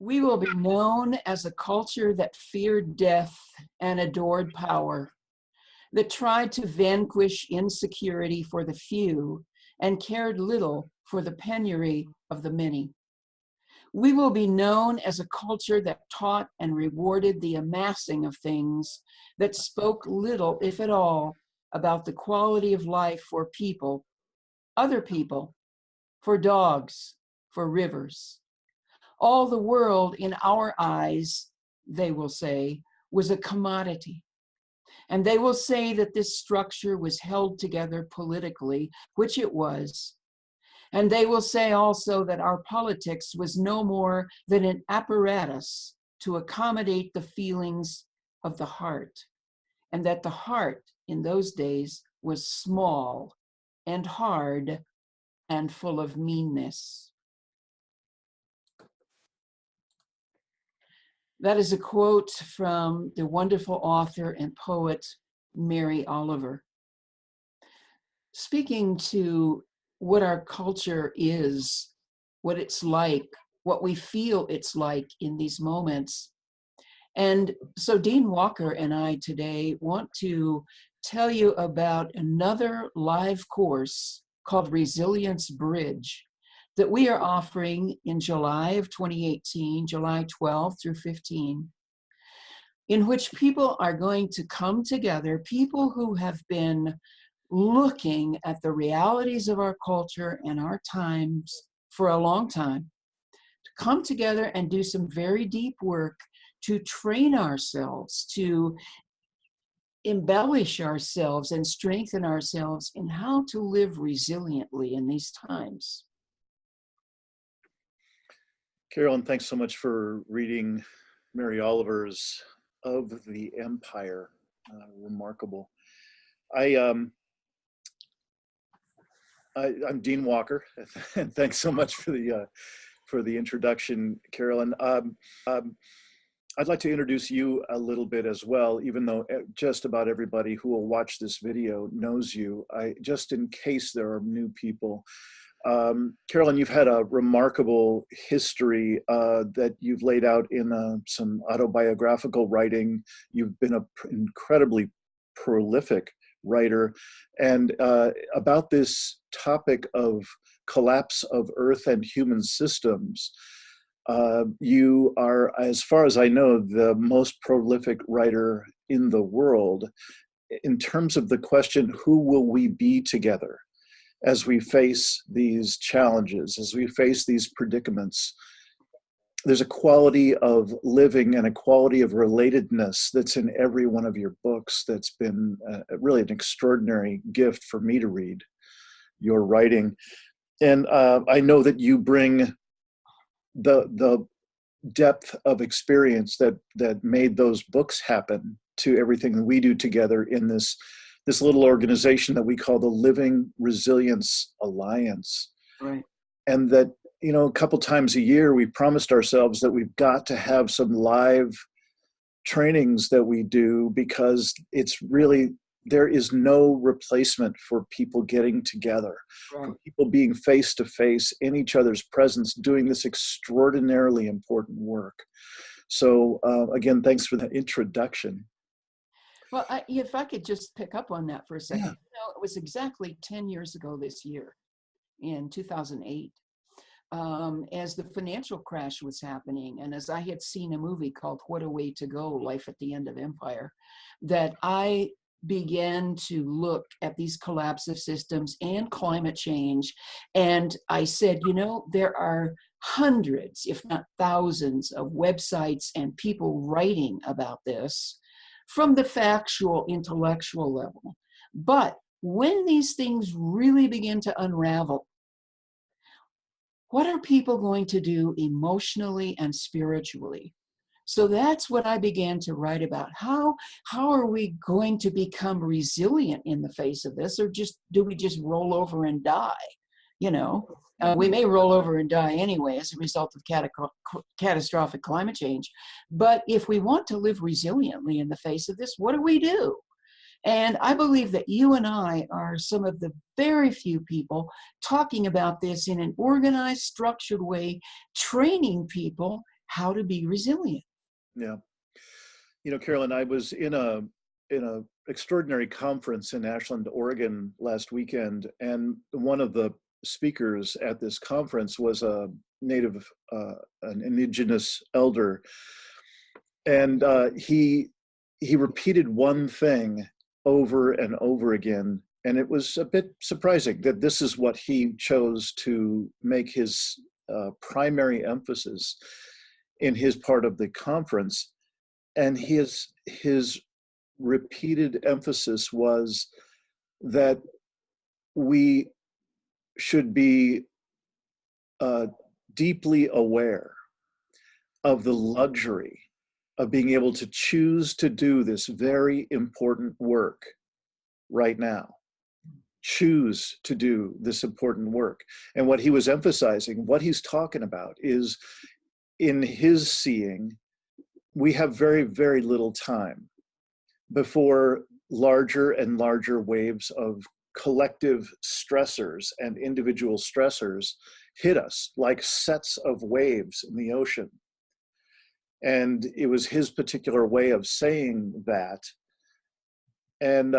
We will be known as a culture that feared death and adored power, that tried to vanquish insecurity for the few and cared little for the penury of the many. We will be known as a culture that taught and rewarded the amassing of things, that spoke little, if at all, about the quality of life for people, other people, for dogs, for rivers. All the world in our eyes, they will say, was a commodity. And they will say that this structure was held together politically, which it was. And they will say also that our politics was no more than an apparatus to accommodate the feelings of the heart, and that the heart in those days was small and hard and full of meanness. That is a quote from the wonderful author and poet Mary Oliver. Speaking to what our culture is, what it's like, what we feel it's like in these moments. And so Dean Walker and I today want to tell you about another live course called Resilience Bridge that we are offering in July of 2018, July 12 through 15, in which people are going to come together, people who have been looking at the realities of our culture and our times for a long time, to come together and do some very deep work to train ourselves, to embellish ourselves and strengthen ourselves in how to live resiliently in these times. Carolyn, thanks so much for reading Mary Oliver's Of the Empire. Remarkable. I'm Dean Walker, and thanks so much for the introduction, Carolyn. I'd like to introduce you a little bit as well, even though just about everybody who will watch this video knows you. Just in case there are new people. Carolyn, you've had a remarkable history that you've laid out in some autobiographical writing. You've been an incredibly prolific writer, and about this topic of collapse of Earth and human systems, you are, as far as I know, the most prolific writer in the world in terms of the question, who will we be together as we face these challenges, as we face these predicaments? There's a quality of living and a quality of relatedness that's in every one of your books that's been really an extraordinary gift for me to read your writing. And I know that you bring the depth of experience that made those books happen to everything that we do together in this little organization that we call the Living Resilience Alliance. Right. And that, a couple times a year, we promised ourselves that we've got to have some live trainings that we do, because it's really, there is no replacement for people getting together, Right. for people being face to face in each other's presence, doing this extraordinarily important work. So again, thanks for that introduction. Well, if I could just pick up on that for a second. Yeah. It was exactly 10 years ago this year, in 2008, as the financial crash was happening, and as I had seen a movie called What a Way to Go, Life at the End of Empire, that I began to look at these collapse of systems and climate change. And I said, there are hundreds, if not thousands, of websites and people writing about this from the factual, intellectual level. But when these things really begin to unravel, what are people going to do emotionally and spiritually? So that's what I began to write about. How are we going to become resilient in the face of this, or do we just roll over and die? We may roll over and die anyway as a result of catastrophic climate change. But if we want to live resiliently in the face of this, what do we do? And I believe that you and I are some of the very few people talking about this in an organized, structured way, training people how to be resilient. Yeah. You know, Carolyn, I was in a extraordinary conference in Ashland, Oregon last weekend, and one of the speakers at this conference was a native, an indigenous elder, and he repeated one thing over and over again, and it was a bit surprising that this is what he chose to make his primary emphasis in his part of the conference. And his repeated emphasis was that we should be deeply aware of the luxury of being able to choose to do this very important work right now. Choose to do this important work. And what he was emphasizing, what he's talking about is, in his seeing, we have very, very little time before larger and larger waves of collective stressors and individual stressors hit us like sets of waves in the ocean. And it was his particular way of saying that. And,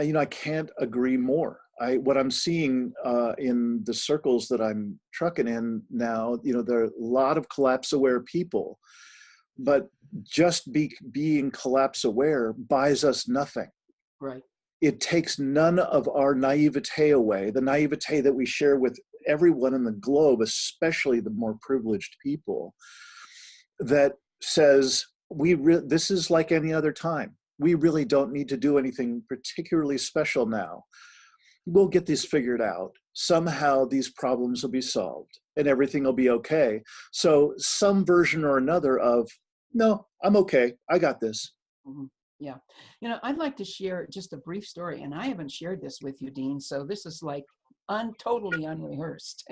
you know, I can't agree more. What I'm seeing in the circles that I'm trucking in now, you know, there are a lot of collapse-aware people, but just being collapse-aware buys us nothing. Right. It takes none of our naivete away, the naivete that we share with everyone in the globe, especially the more privileged people, that says, this is like any other time. We really don't need to do anything particularly special now. We'll get this figured out. Somehow these problems will be solved and everything will be okay. So some version or another of, no, I'm okay, I got this. Mm-hmm. Yeah. You know, I'd like to share just a brief story, and I haven't shared this with you, Dean, so this is like totally unrehearsed.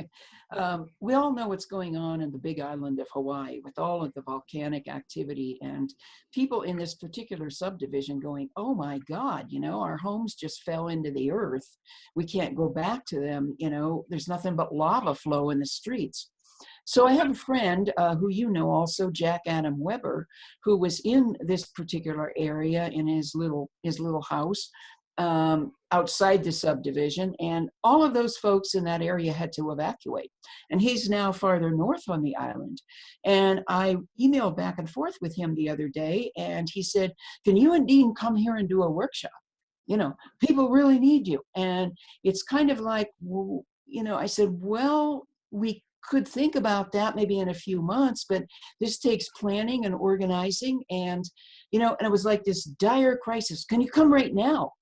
We all know what's going on in the big island of Hawaii with all of the volcanic activity and people in this particular subdivision going, oh my God, you know, our homes just fell into the earth. We can't go back to them. You know, there's nothing but lava flow in the streets. So I have a friend who you know also, Jack Adam Weber, who was in this particular area in his little house outside the subdivision, and all of those folks in that area had to evacuate. And he's now farther north on the island. And I emailed back and forth with him the other day, and he said, "Can you and Dean come here and do a workshop? You know, people really need you." And it's kind of like, well, you know, I said, well, we could think about that maybe in a few months, but this takes planning and organizing, and, you know, and it was like this dire crisis. Can you come right now?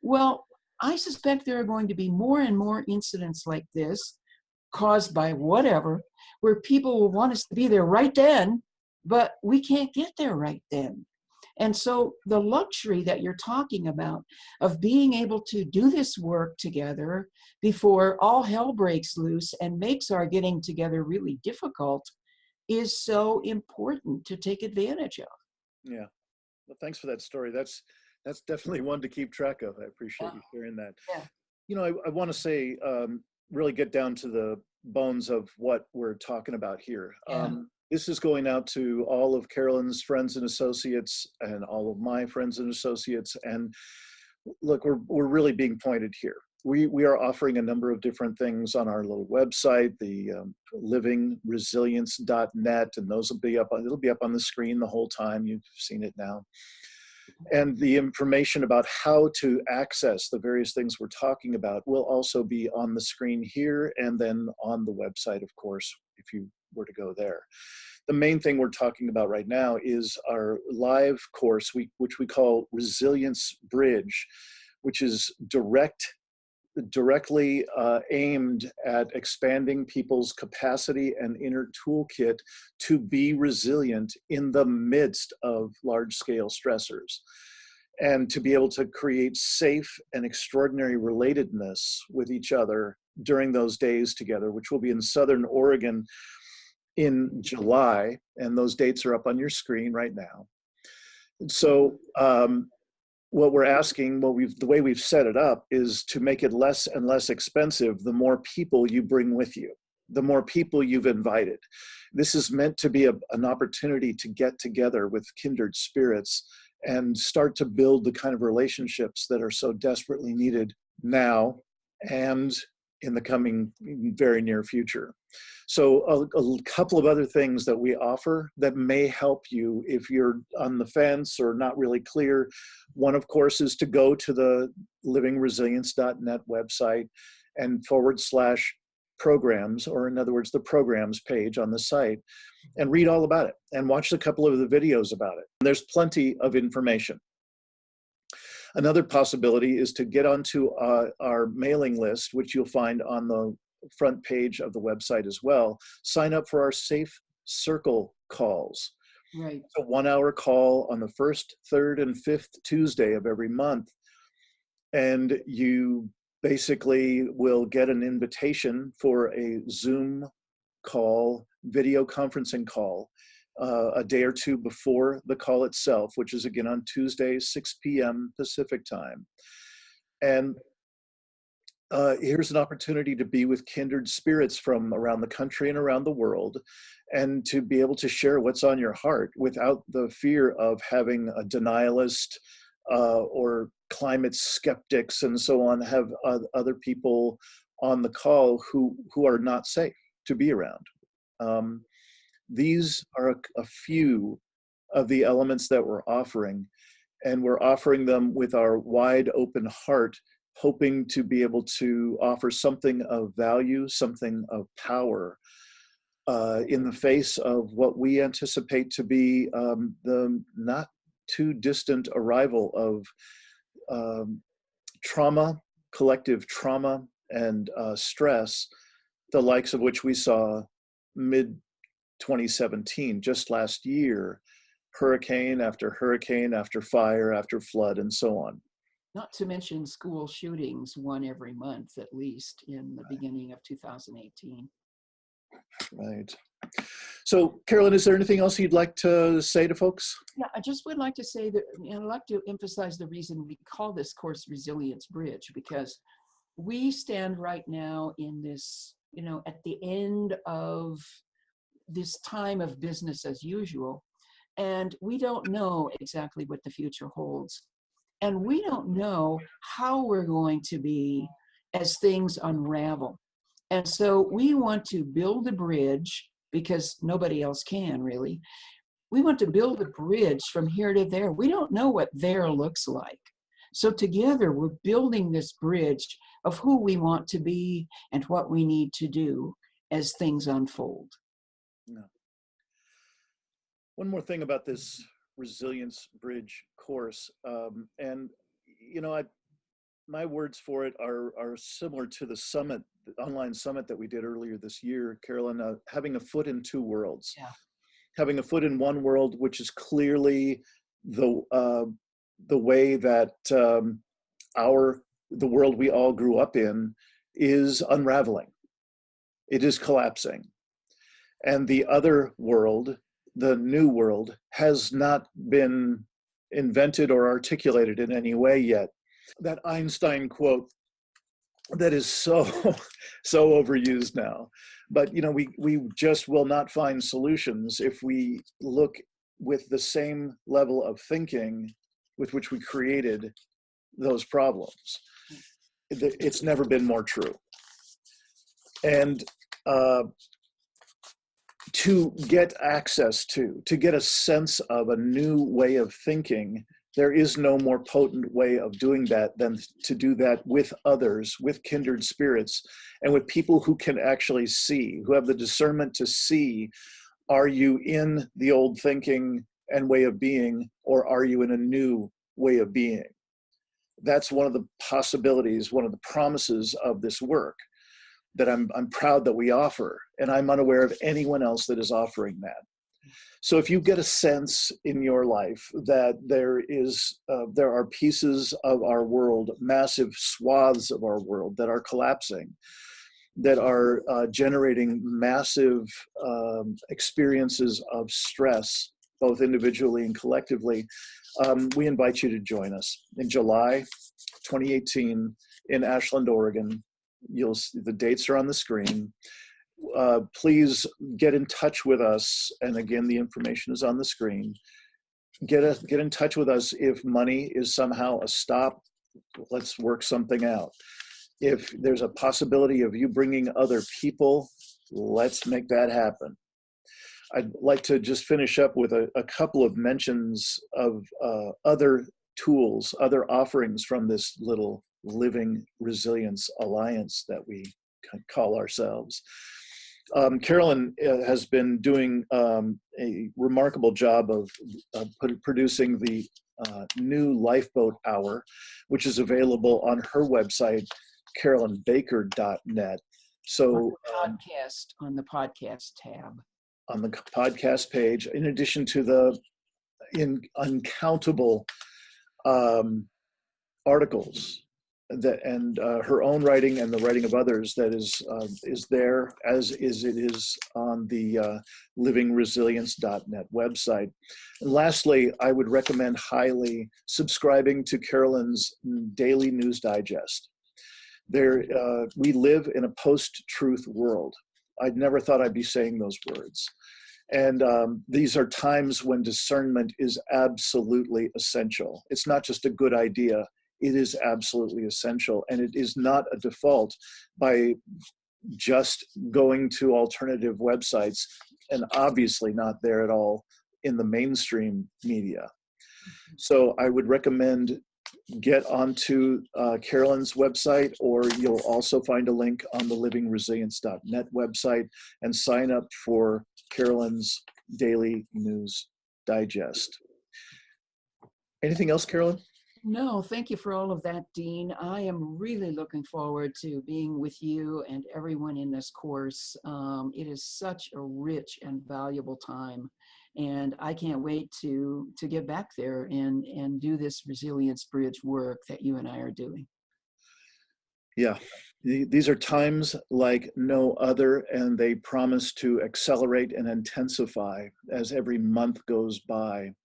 Well, I suspect there are going to be more and more incidents like this caused by whatever, where people will want us to be there right then, but we can't get there right then. And so the luxury that you're talking about of being able to do this work together before all hell breaks loose and makes our getting together really difficult is so important to take advantage of. Yeah. Well, thanks for that story. That's definitely one to keep track of. I appreciate you sharing that. Yeah. You know, I want to say, really get down to the bones of what we're talking about here. Yeah. This is going out to all of Carolyn's friends and associates and all of my friends and associates. And look, we're really being pointed here. We are offering a number of different things on our little website, the livingresilience.net, and those will be it'll be up on the screen the whole time. You've seen it now. And the information about how to access the various things we're talking about will also be on the screen here and then on the website, of course, if you were to go there. The main thing we're talking about right now is our live course, which we call Resilience Bridge, which is directly aimed at expanding people's capacity and inner toolkit to be resilient in the midst of large-scale stressors, and to be able to create safe and extraordinary relatedness with each other during those days together, which will be in Southern Oregon in July, and those dates are up on your screen right now. So what we're asking, the way we've set it up is to make it less and less expensive the more people you bring with you. the more people you've invited. This is meant to be an opportunity to get together with kindred spirits and start to build the kind of relationships that are so desperately needed now and in the coming very near future. So a couple of other things that we offer that may help you if you're on the fence or not really clear. One, of course, is to go to the livingresilience.net website and /programs, or in other words, the programs page on the site, and read all about it and watch a couple of the videos about it. There's plenty of information. Another possibility is to get onto our mailing list, which you'll find on the front page of the website as well. Sign up for our Safe Circle calls. Right. It's a 1-hour call on the first, third, and fifth Tuesday of every month. And you basically will get an invitation for a Zoom call, video conferencing call, a day or two before the call itself, which is again on Tuesday, 6 p.m. Pacific time. And here's an opportunity to be with kindred spirits from around the country and around the world, and to be able to share what's on your heart without the fear of having a denialist or climate skeptics and so on, have other people on the call who are not safe to be around. These are a few of the elements that we're offering, and we're offering them with our wide open heart, hoping to be able to offer something of value, something of power in the face of what we anticipate to be the not too distant arrival of trauma, collective trauma and stress, the likes of which we saw mid-2017, just last year, hurricane after fire, after flood, and so on. Not to mention school shootings, one every month at least in the beginning of 2018. Right. So, Carolyn, is there anything else you'd like to say to folks? Yeah, I just would like to say that, I'd like to emphasize the reason we call this course Resilience Bridge, because we stand right now in this, at the end of this time of business as usual, and we don't know exactly what the future holds. And we don't know how we're going to be as things unravel. And so we want to build a bridge, because nobody else can really. We want to build a bridge from here to there. We don't know what there looks like. So together we're building this bridge of who we want to be and what we need to do as things unfold. No. One more thing about this Resilience Bridge course, and my words for it are similar to the summit, the online summit that we did earlier this year, Carolyn, having a foot in two worlds. Yeah. Having a foot in one world, which is clearly the way that the world we all grew up in is unraveling. It is collapsing. And the other world, the new world, has not been invented or articulated in any way yet. That Einstein quote that is so overused now, but we just will not find solutions if we look with the same level of thinking with which we created those problems. It's never been more true. And to get access to get a sense of a new way of thinking, there is no more potent way of doing that than to do that with others, with kindred spirits, and with people who can actually see, who have the discernment to see, are you in the old thinking and way of being, or are you in a new way of being? That's one of the possibilities, one of the promises of this work that I'm proud that we offer, and I'm unaware of anyone else that is offering that. So if you get a sense in your life that there are pieces of our world, massive swaths of our world that are collapsing, that are generating massive experiences of stress, both individually and collectively, we invite you to join us in July 2018 in Ashland, Oregon. You'll see the dates are on the screen. please get in touch with us. And again, the information is on the screen. Get in touch with us if money is somehow a stop. Let's work something out. If there's a possibility of you bringing other people, let's make that happen. I'd like to just finish up with a couple of mentions of other tools, other offerings from this little Living Resilience Alliance that we call ourselves. Carolyn has been doing a remarkable job of producing the new Lifeboat Hour, which is available on her website, carolynbaker.net. So on the podcast tab. On the podcast page, in addition to the uncountable articles that and her own writing and the writing of others that is there, as it is on the livingresilience.net website. And lastly, I would recommend highly subscribing to Carolyn's daily news digest. We live in a post-truth world. I'd never thought I'd be saying those words. And these are times when discernment is absolutely essential. It's not just a good idea. It is absolutely essential. And it is not a default by just going to alternative websites, and obviously not there at all in the mainstream media. So I would recommend get onto Carolyn's website, or you'll also find a link on the livingresilience.net website, and sign up for Carolyn's daily news digest. Anything else, Carolyn? No, thank you for all of that, Dean. I am really looking forward to being with you and everyone in this course. It is such a rich and valuable time, and I can't wait to get back there and do this Resilience Bridge work that you and I are doing. Yeah, these are times like no other, and they promise to accelerate and intensify as every month goes by.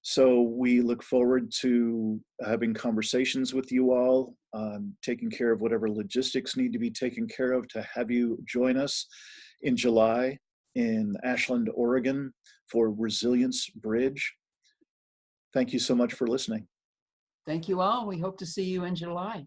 So we look forward to having conversations with you all, taking care of whatever logistics need to be taken care of to have you join us in July in Ashland, Oregon for Resilience Bridge. Thank you so much for listening. Thank you all. We hope to see you in July.